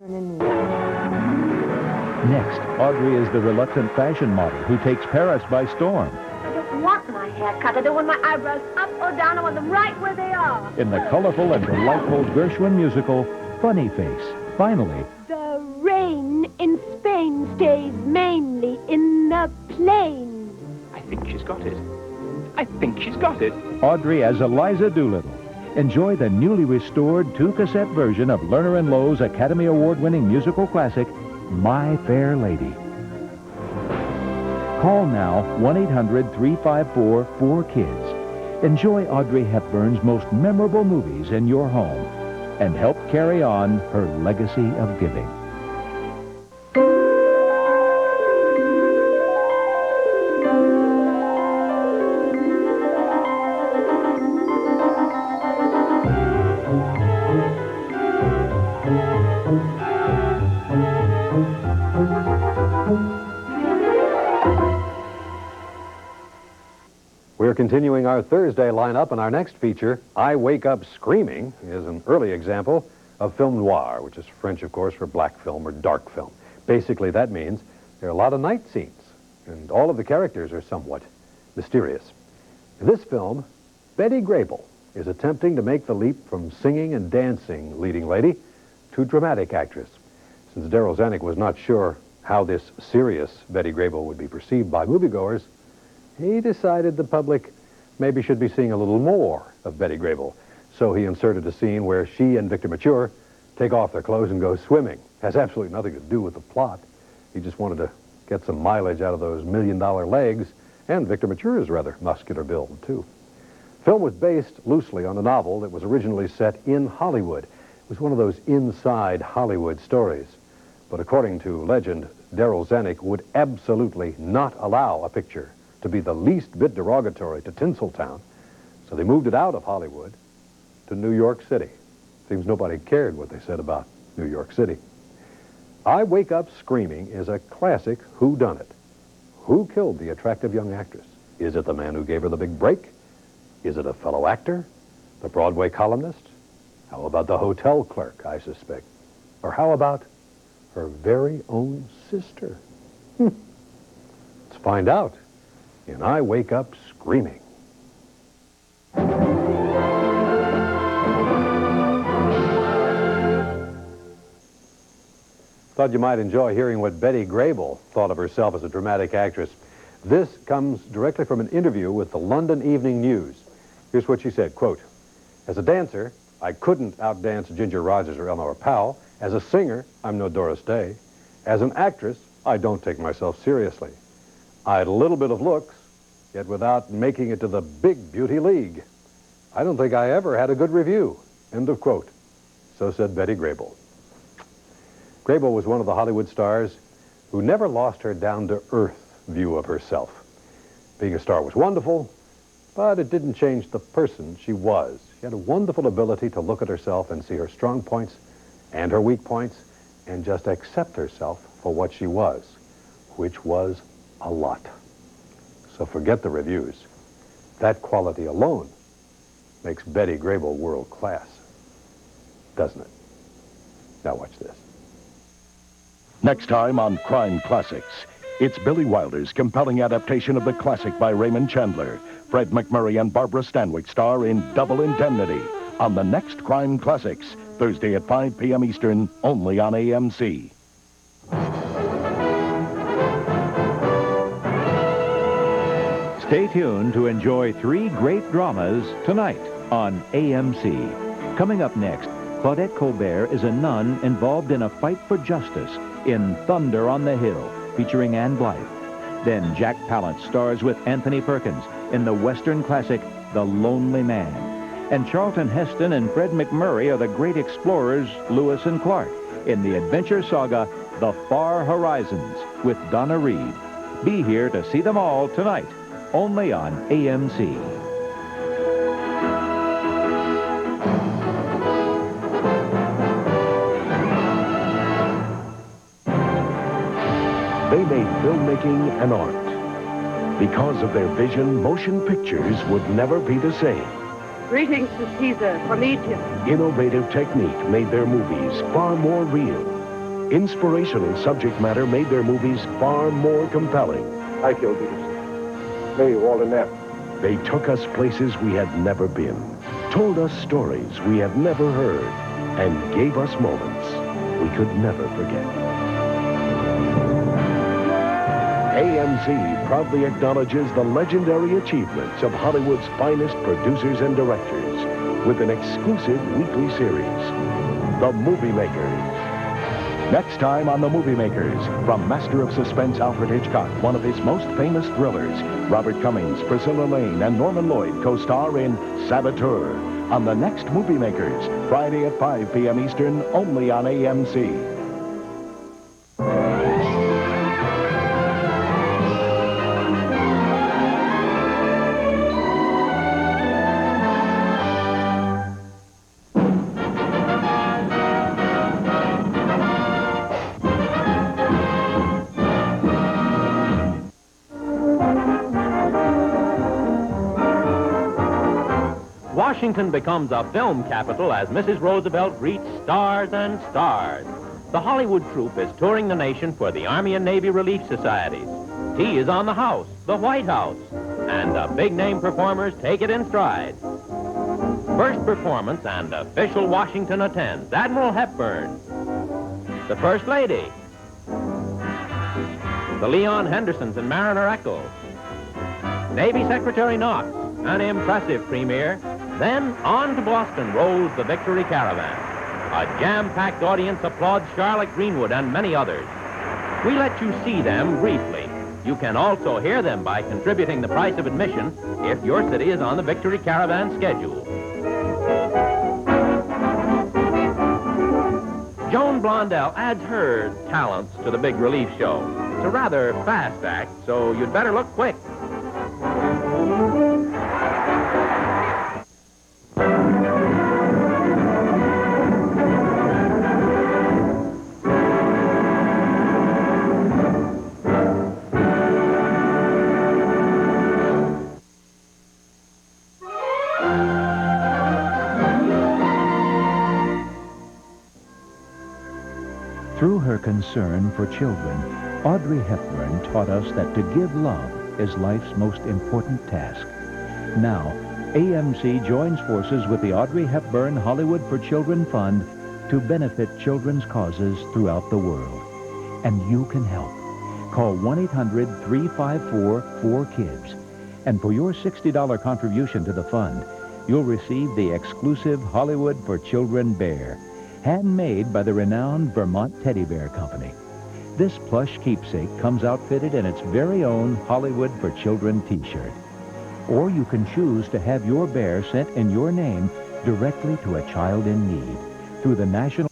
Next, Audrey is the reluctant fashion model who takes Paris by storm. I don't want my hair cut. I don't want my eyebrows up or down. I want them right where they are. In the colorful and delightful Gershwin musical, Funny Face. Finally, the rain in Spain stays mainly in the plain. I think she's got it. I think she's got it. Audrey as Eliza Doolittle. Enjoy the newly restored 2-cassette version of Lerner and Lowe's Academy Award-winning musical classic, My Fair Lady. Call now 1-800-354-4KIDS. Enjoy Audrey Hepburn's most memorable movies in your home and help carry on her legacy of giving. We're continuing our Thursday lineup, and our next feature, I Wake Up Screaming, is an early example of film noir, which is French, of course, for black film or dark film. Basically, that means there are a lot of night scenes, and all of the characters are somewhat mysterious. In this film, Betty Grable is attempting to make the leap from singing and dancing leading lady to dramatic actress. Since Darryl Zanuck was not sure how this serious Betty Grable would be perceived by moviegoers, he decided the public maybe should be seeing a little more of Betty Grable. So he inserted a scene where she and Victor Mature take off their clothes and go swimming. Has absolutely nothing to do with the plot. He just wanted to get some mileage out of those million-dollar legs, and Victor Mature is rather muscular build, too. The film was based loosely on a novel that was originally set in Hollywood. It was one of those inside Hollywood stories. But according to legend, Darryl Zanuck would absolutely not allow a picture to be the least bit derogatory to Tinseltown, so they moved it out of Hollywood to New York City. Seems nobody cared what they said about New York City. I Wake Up Screaming is a classic whodunit. Who killed the attractive young actress? Is it the man who gave her the big break? Is it a fellow actor? The Broadway columnist? How about the hotel clerk, I suspect? Or how about her very own sister? Let's find out. And I Wake Up Screaming. Thought you might enjoy hearing what Betty Grable thought of herself as a dramatic actress. This comes directly from an interview with the London Evening News. Here's what she said, quote, "As a dancer, I couldn't outdance Ginger Rogers or Eleanor Powell. As a singer, I'm no Doris Day. As an actress, I don't take myself seriously. I had a little bit of looks, yet without making it to the big beauty league. I don't think I ever had a good review." End of quote. So said Betty Grable. Grable was one of the Hollywood stars who never lost her down-to-earth view of herself. Being a star was wonderful, but it didn't change the person she was. She had a wonderful ability to look at herself and see her strong points and her weak points and just accept herself for what she was, which was a lot. So forget the reviews. That quality alone makes Betty Grable world class, doesn't it? Now watch this. Next time on Crime Classics, it's Billy Wilder's compelling adaptation of the classic by Raymond Chandler. Fred McMurray and Barbara Stanwyck star in Double Indemnity on the next Crime Classics, Thursday at 5 p.m. Eastern, only on AMC. Stay tuned to enjoy 3 great dramas tonight on AMC. Coming up next, Claudette Colbert is a nun involved in a fight for justice in Thunder on the Hill, featuring Anne Blythe. Then Jack Palance stars with Anthony Perkins in the Western classic The Lonely Man. And Charlton Heston and Fred McMurray are the great explorers Lewis and Clark in the adventure saga The Far Horizons with Donna Reed. Be here to see them all tonight, only on AMC. They made filmmaking an art. Because of their vision, motion pictures would never be the same. Greetings to Caesar from Egypt. Innovative technique made their movies far more real. Inspirational subject matter made their movies far more compelling. I killed Peterson. Me, Walter Neff. They took us places we had never been, told us stories we had never heard, and gave us moments we could never forget. AMC proudly acknowledges the legendary achievements of Hollywood's finest producers and directors with an exclusive weekly series, The Movie Makers. Next time on The Movie Makers, from master of suspense Alfred Hitchcock, one of his most famous thrillers, Robert Cummings, Priscilla Lane, and Norman Lloyd co-star in Saboteur on the next Movie Makers, Friday at 5 p.m. Eastern, only on AMC. Washington becomes a film capital as Mrs. Roosevelt greets stars and stars. The Hollywood troupe is touring the nation for the Army and Navy Relief Societies. Tea is on the house, the White House, and the big-name performers take it in stride. First performance and official Washington attends Admiral Hepburn, the First Lady, the Leon Hendersons and Mariner Eccles, Navy Secretary Knox, an impressive premiere. Then on to Boston rolls the Victory Caravan. A jam-packed audience applauds Charlotte Greenwood and many others. We let you see them briefly. You can also hear them by contributing the price of admission if your city is on the Victory Caravan schedule. Joan Blondell adds her talents to the big relief show. It's a rather fast act, so you'd better look quick. Through her concern for children, Audrey Hepburn taught us that to give love is life's most important task. Now, AMC joins forces with the Audrey Hepburn Hollywood for Children Fund to benefit children's causes throughout the world. And you can help. Call 1-800-354-4KIDS. And for your $60 contribution to the fund, you'll receive the exclusive Hollywood for Children bear, handmade by the renowned Vermont Teddy Bear Company. This plush keepsake comes outfitted in its very own Hollywood for Children t-shirt. Or you can choose to have your bear sent in your name directly to a child in need through the National